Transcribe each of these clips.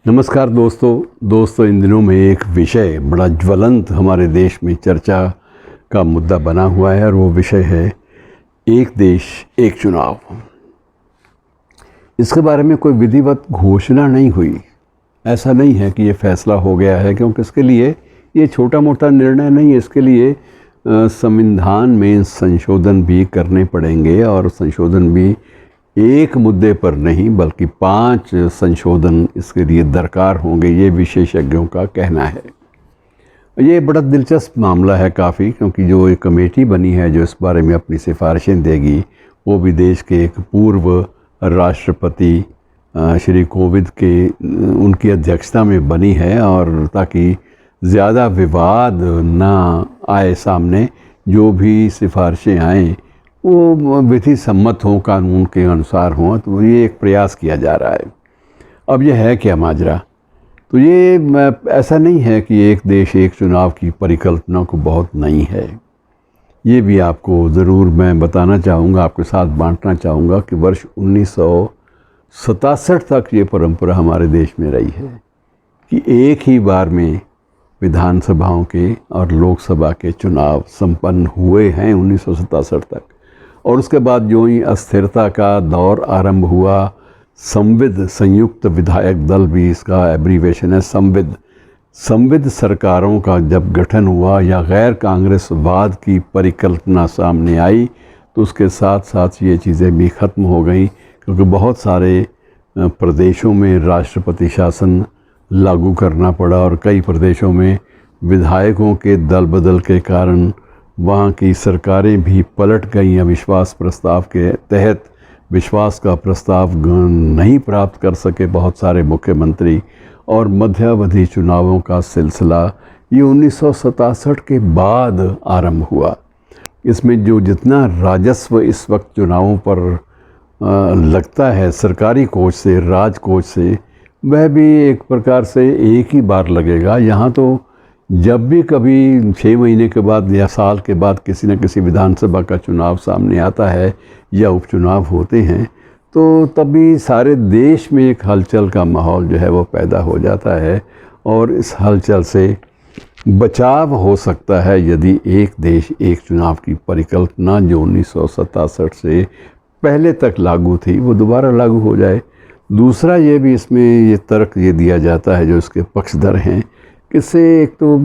नमस्कार दोस्तों इन दिनों में एक विषय बड़ा ज्वलंत हमारे देश में चर्चा का मुद्दा बना हुआ है और वो विषय है एक देश एक चुनाव। इसके बारे में कोई विधिवत घोषणा नहीं हुई। ऐसा नहीं है कि ये फैसला हो गया है, क्योंकि इसके लिए ये छोटा मोटा निर्णय नहीं है। इसके लिए संविधान में संशोधन भी करने पड़ेंगे और संशोधन भी एक मुद्दे पर नहीं बल्कि 5 संशोधन इसके लिए दरकार होंगे, ये विशेषज्ञों का कहना है। ये बड़ा दिलचस्प मामला है काफ़ी, क्योंकि जो एक कमेटी बनी है जो इस बारे में अपनी सिफारिशें देगी वो भी देश के एक पूर्व राष्ट्रपति श्री कोविंद के उनकी अध्यक्षता में बनी है, और ताकि ज़्यादा विवाद ना आए सामने, जो भी सिफारिशें आएँ वो विधि सम्मत हों, कानून के अनुसार हों, तो ये एक प्रयास किया जा रहा है। अब यह है क्या माजरा? तो ये ऐसा नहीं है कि एक देश एक चुनाव की परिकल्पना को बहुत नहीं है। ये भी आपको ज़रूर मैं बताना चाहूँगा, आपके साथ बांटना चाहूँगा कि वर्ष 1967 तक ये परंपरा हमारे देश में रही है कि एक ही बार में विधानसभाओं के और लोकसभा के चुनाव संपन्न हुए हैं 1967 तक। और उसके बाद जो ही अस्थिरता का दौर आरंभ हुआ, संविद संयुक्त विधायक दल भी इसका एब्रीवेशन है, संविद सरकारों का जब गठन हुआ या गैर कांग्रेसवाद की परिकल्पना सामने आई, तो उसके साथ साथ ये चीज़ें भी ख़त्म हो गई, क्योंकि बहुत सारे प्रदेशों में राष्ट्रपति शासन लागू करना पड़ा और कई प्रदेशों में विधायकों के दल बदल के कारण वहाँ की सरकारें भी पलट गईं। अविश्वास प्रस्ताव के तहत विश्वास का प्रस्ताव नहीं प्राप्त कर सके बहुत सारे मुख्यमंत्री, और मध्यावधि चुनावों का सिलसिला ये 1967 के बाद आरंभ हुआ। इसमें जो जितना राजस्व इस वक्त चुनावों पर लगता है सरकारी कोष से, राज कोष से, वह भी एक प्रकार से एक ही बार लगेगा। यहाँ तो जब भी कभी 6 महीने के बाद या साल के बाद किसी न किसी विधानसभा का चुनाव सामने आता है या उपचुनाव होते हैं, तो तभी सारे देश में एक हलचल का माहौल जो है वो पैदा हो जाता है, और इस हलचल से बचाव हो सकता है यदि एक देश एक चुनाव की परिकल्पना जो 1967 से पहले तक लागू थी वो दोबारा लागू हो जाए। दूसरा ये भी इसमें ये तर्क ये दिया जाता है जो इसके पक्षधर हैं, इससे एक तो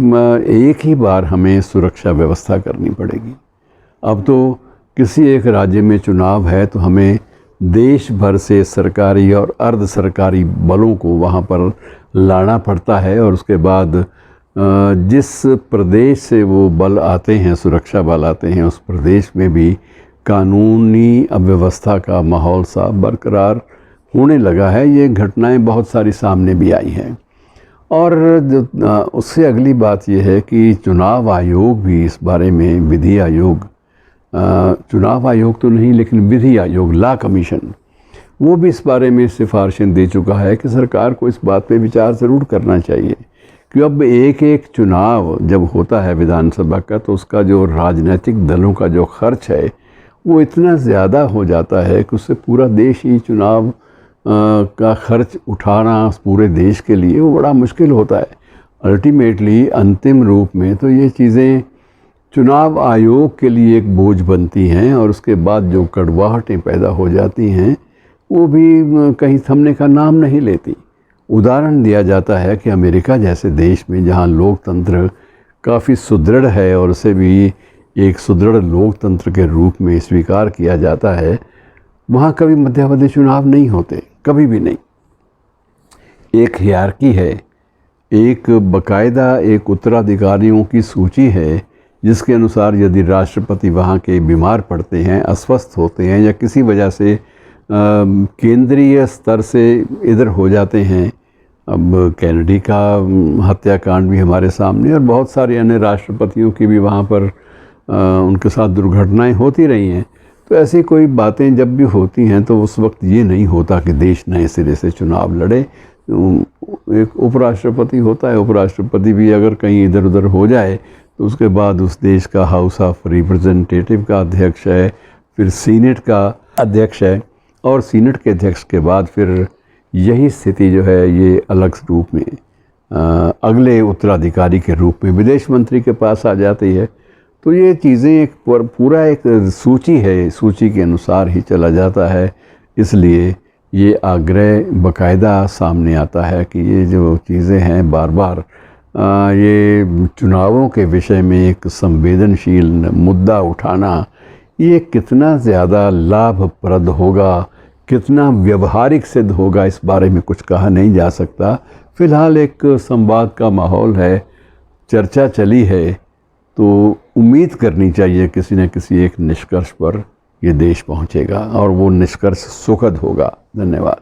एक ही बार हमें सुरक्षा व्यवस्था करनी पड़ेगी। अब तो किसी एक राज्य में चुनाव है तो हमें देश भर से सरकारी और अर्ध सरकारी बलों को वहाँ पर लाना पड़ता है, और उसके बाद जिस प्रदेश से वो बल आते हैं, सुरक्षा बल आते हैं, उस प्रदेश में भी कानूनी अव्यवस्था का माहौल सा बरकरार होने लगा है। ये घटनाएं बहुत सारी सामने भी आई हैं। और उससे अगली बात यह है कि चुनाव आयोग भी इस बारे में, विधि आयोग, चुनाव आयोग तो नहीं लेकिन विधि आयोग, लॉ कमीशन, वो भी इस बारे में सिफारिशें दे चुका है कि सरकार को इस बात पे विचार ज़रूर करना चाहिए कि अब एक चुनाव जब होता है विधानसभा का, तो उसका जो राजनीतिक दलों का जो खर्च है वो इतना ज़्यादा हो जाता है कि उससे पूरा देश ही चुनाव का खर्च उठाना पूरे देश के लिए वो बड़ा मुश्किल होता है। अल्टीमेटली अंतिम रूप में तो ये चीज़ें चुनाव आयोग के लिए एक बोझ बनती हैं, और उसके बाद जो कड़वाहटें पैदा हो जाती हैं वो भी कहीं थमने का नाम नहीं लेती। उदाहरण दिया जाता है कि अमेरिका जैसे देश में जहाँ लोकतंत्र काफ़ी सुदृढ़ है और उसे भी एक सुदृढ़ लोकतंत्र के रूप में स्वीकार किया जाता है, वहाँ कभी मध्यावधि चुनाव नहीं होते, कभी भी नहीं। एक हियरार्की है, एक बाकायदा एक उत्तराधिकारियों की सूची है, जिसके अनुसार यदि राष्ट्रपति वहाँ के बीमार पड़ते हैं, अस्वस्थ होते हैं या किसी वजह से केंद्रीय स्तर से इधर हो जाते हैं, अब कैनेडी का हत्याकांड भी हमारे सामने और बहुत सारे अन्य राष्ट्रपतियों की भी वहाँ पर उनके साथ दुर्घटनाएं होती रही हैं, तो ऐसी कोई बातें जब भी होती हैं तो उस वक्त ये नहीं होता कि देश नए सिरे से चुनाव लड़े। एक उपराष्ट्रपति होता है, उपराष्ट्रपति भी अगर कहीं इधर उधर हो जाए तो उसके बाद उस देश का हाउस ऑफ रिप्रेजेंटेटिव का अध्यक्ष है, फिर सीनेट का अध्यक्ष है, और सीनेट के अध्यक्ष के बाद फिर यही स्थिति जो है ये अलग रूप में अगले उत्तराधिकारी के रूप में विदेश मंत्री के पास आ जाती है। तो ये चीज़ें एक पूरा एक सूची है, सूची के अनुसार ही चला जाता है। इसलिए ये आग्रह बाकायदा सामने आता है कि ये जो चीज़ें हैं बार बार ये चुनावों के विषय में एक संवेदनशील मुद्दा उठाना, ये कितना ज़्यादा लाभप्रद होगा, कितना व्यवहारिक सिद्ध होगा, इस बारे में कुछ कहा नहीं जा सकता। फ़िलहाल एक संवाद का माहौल है, चर्चा चली है, तो उम्मीद करनी चाहिए किसी न किसी एक निष्कर्ष पर ये देश पहुंचेगा और वो निष्कर्ष सुखद होगा। धन्यवाद।